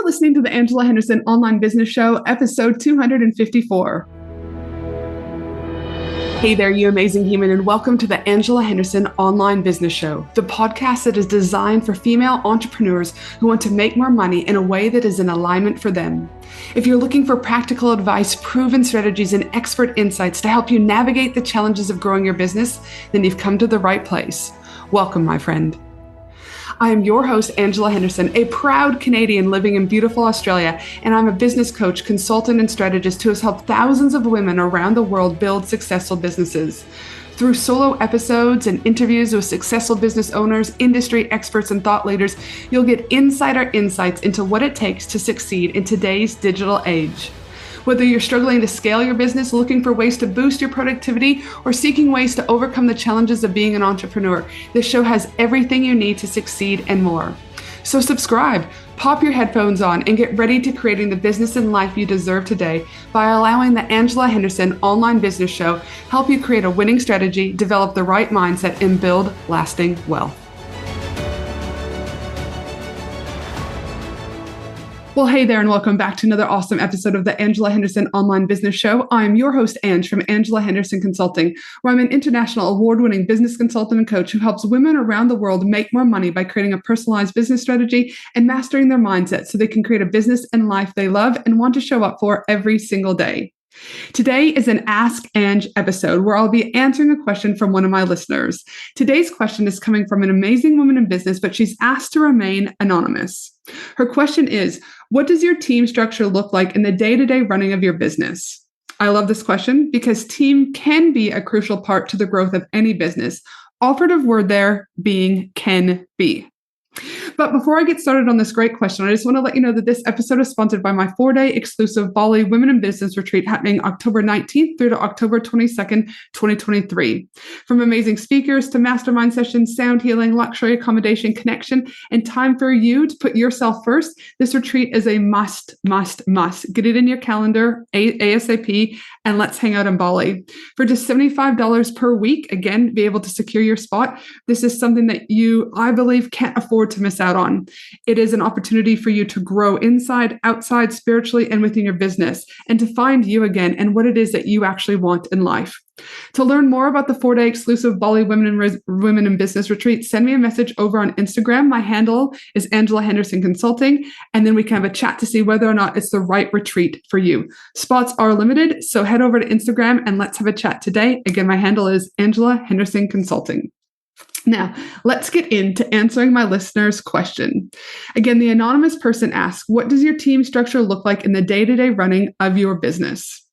listening to the Angela Henderson Online Business Show, episode 254. Hey there, you amazing human, and welcome to the Angela Henderson Online Business Show, the podcast that is designed for female entrepreneurs who want to make more money in a way that is in alignment for them. If you're looking for practical advice, proven strategies, and expert insights to help you navigate the challenges of growing your business, then you've come to the right place. Welcome, my friend. I am your host, Angela Henderson, a proud Canadian living in beautiful Australia, and I'm a business coach, consultant, and strategist who has helped thousands of women around the world build successful businesses. Through solo episodes and interviews with successful business owners, industry experts, and thought leaders, you'll get insider insights into what it takes to succeed in today's digital age. Whether you're struggling to scale your business, looking for ways to boost your productivity, or seeking ways to overcome the challenges of being an entrepreneur, this show has everything you need to succeed and more. So subscribe, pop your headphones on, and get ready to creating the business and life you deserve today by allowing the Angela Henderson Online Business Show help you create a winning strategy, develop the right mindset, and build lasting wealth. Well, hey there, and welcome back to another awesome episode of the Angela Henderson Online Business Show. I'm your host, Ange, from Angela Henderson Consulting, where I'm an international award-winning business consultant and coach who helps women around the world make more money by creating a personalized business strategy and mastering their mindset so they can create a business and life they love and want to show up for every single day. Today is an Ask Ange episode where I'll be answering a question from one of my listeners. Today's question is coming from an amazing woman in business, but she's asked to remain anonymous. Her question is, what does your team structure look like in the day-to-day running of your business? I love this question because team can be a crucial part to the growth of any business. Operative word there being can be. But before I get started on this great question, I just want to let you know that this episode is sponsored by my 4-day exclusive Bali Women in Business retreat happening October 19th through to October 22nd, 2023. From amazing speakers to mastermind sessions, sound healing, luxury accommodation, connection, and time for you to put yourself first, this retreat is a must. Get it in your calendar ASAP, and let's hang out in Bali. For just $75 per week, again, be able to secure your spot. This is something that you, I believe, can't afford to miss out on. It is an opportunity for you to grow inside, outside, spiritually, and within your business, and to find you again and what it is that you actually want in life. To learn more about the 4-day exclusive Bali Women in Business retreat, send me a message over on Instagram. My handle is Angela Henderson Consulting, and then we can have a chat to see whether or not it's the right retreat for you. Spots are limited, so head over to Instagram and let's have a chat today. Again, my handle is Angela Henderson Consulting. Now, let's get into answering my listener's question. Again, the anonymous person asks, what does your team structure look like in the day-to-day running of your business?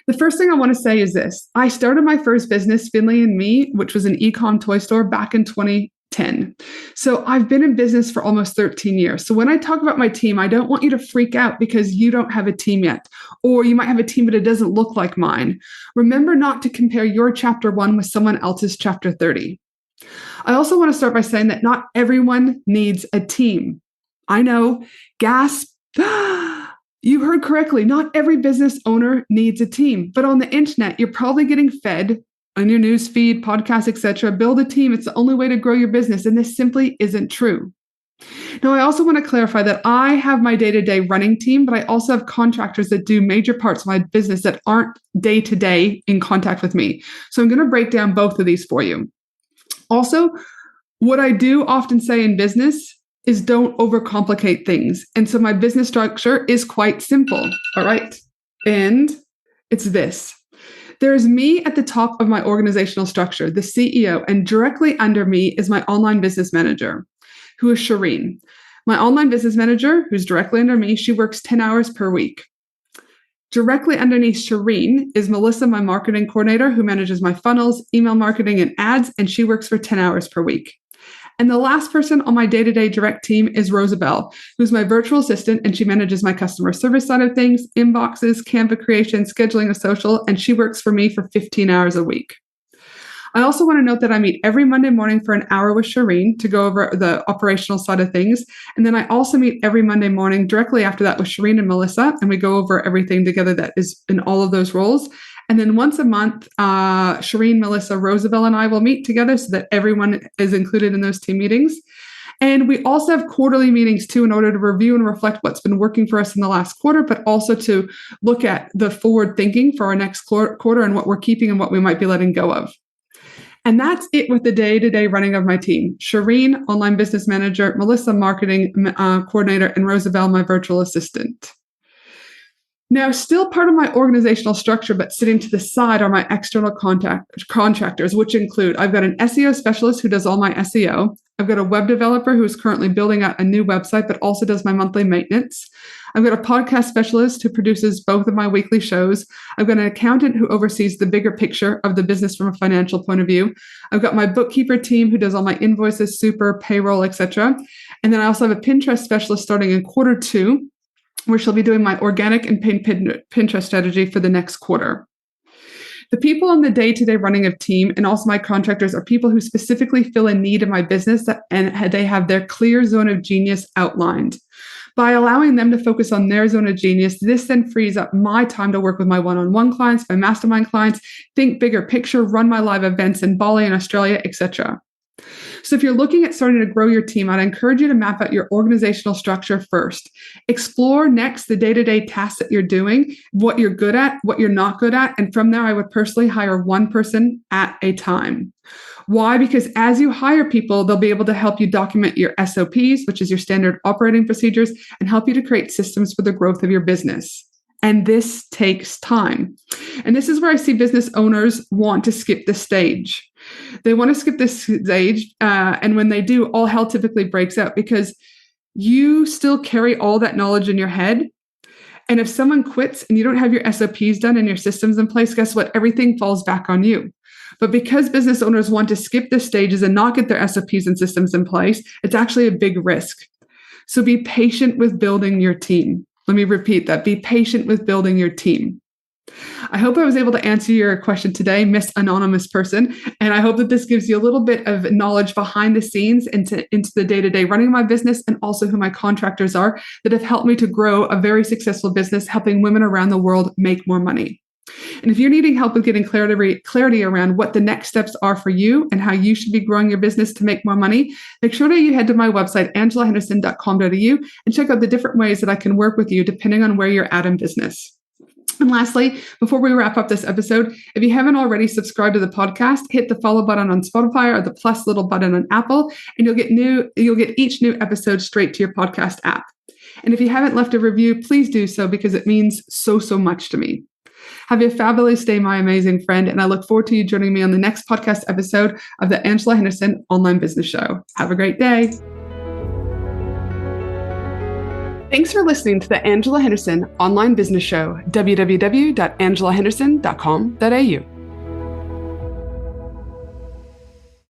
The first thing I want to say is this. I started my first business, Finley and Me, which was an e-com toy store back in 2010. So I've been in business for almost 13 years. So when I talk about my team, I don't want you to freak out because you don't have a team yet, or you might have a team, but it doesn't look like mine. Remember not to compare your chapter 1 with someone else's chapter 30. I also want to start by saying that not everyone needs a team. I know, gasp. You heard correctly. Not every business owner needs a team, but on the internet, you're probably getting fed on your news feed, podcasts, etc. Build a team. It's the only way to grow your business. And this simply isn't true. Now, I also want to clarify that I have my day-to-day running team, but I also have contractors that do major parts of my business that aren't day-to-day in contact with me. So I'm going to break down both of these for you. Also, what I do often say in business is don't overcomplicate things. And so my business structure is quite simple. All right. And it's this. There's me at the top of my organizational structure, the CEO, and directly under me is my online business manager, who is Shireen. My online business manager, who's directly under me, she works 10 hours per week. Directly underneath Shireen is Melissa, my marketing coordinator, who manages my funnels, email marketing, and ads, and she works for 10 hours per week. And the last person on my day-to-day direct team is Rosabelle, who's my virtual assistant, and she manages my customer service side of things, inboxes, Canva creation, scheduling of social, and she works for me for 15 hours a week. I also want to note that I meet every Monday morning for an hour with Shireen to go over the operational side of things. And then I also meet every Monday morning directly after that with Shireen and Melissa, and we go over everything together that is in all of those roles. And then once a month, Shireen, Melissa, Rosabelle, and I will meet together so that everyone is included in those team meetings. And we also have quarterly meetings too, in order to review and reflect what's been working for us in the last quarter, but also to look at the forward thinking for our next quarter and what we're keeping and what we might be letting go of. And that's it with the day-to-day running of my team. Shireen, online business manager, Melissa, marketing coordinator, and Rosabelle, my virtual assistant. Now, still part of my organizational structure, but sitting to the side are my external contractors, which include, I've got an SEO specialist who does all my SEO. I've got a web developer who is currently building out a new website, but also does my monthly maintenance. I've got a podcast specialist who produces both of my weekly shows. I've got an accountant who oversees the bigger picture of the business from a financial point of view. I've got my bookkeeper team who does all my invoices, super, payroll, etc. And then I also have a Pinterest specialist starting in quarter 2, where she'll be doing my organic and paid Pinterest strategy for the next quarter. The people on the day-to-day running of team and also my contractors are people who specifically fill a need in my business and they have their clear zone of genius outlined. By allowing them to focus on their zone of genius, this then frees up my time to work with my one-on-one clients, my mastermind clients, think bigger picture, run my live events in Bali and Australia, etc. So if you're looking at starting to grow your team, I'd encourage you to map out your organizational structure first. Explore next the day-to-day tasks that you're doing, what you're good at, what you're not good at. And from there, I would personally hire one person at a time. Why? Because as you hire people, they'll be able to help you document your SOPs, which is your standard operating procedures, and help you to create systems for the growth of your business. And this takes time. And this is where I see business owners want to skip the stage. They want to skip this stage. And when they do, all hell typically breaks out because you still carry all that knowledge in your head. And if someone quits and you don't have your SOPs done and your systems in place, guess what? Everything falls back on you. But because business owners want to skip the stages and not get their SOPs and systems in place, it's actually a big risk. So be patient with building your team. Let me repeat that. Be patient with building your team. I hope I was able to answer your question today, Miss Anonymous Person. And I hope that this gives you a little bit of knowledge behind the scenes into the day-to-day running of my business and also who my contractors are that have helped me to grow a very successful business, helping women around the world make more money. And if you're needing help with getting clarity around what the next steps are for you and how you should be growing your business to make more money, make sure that you head to my website, angelahenderson.com.au, and check out the different ways that I can work with you depending on where you're at in business. And lastly, before we wrap up this episode, if you haven't already subscribed to the podcast, hit the follow button on Spotify or the plus little button on Apple, and you'll get each new episode straight to your podcast app. And if you haven't left a review, please do so because it means so much to me. Have a fabulous day, my amazing friend, and I look forward to you joining me on the next podcast episode of the Angela Henderson Online Business Show. Have a great day. Thanks for listening to the Angela Henderson Online Business Show, www.angelahenderson.com.au.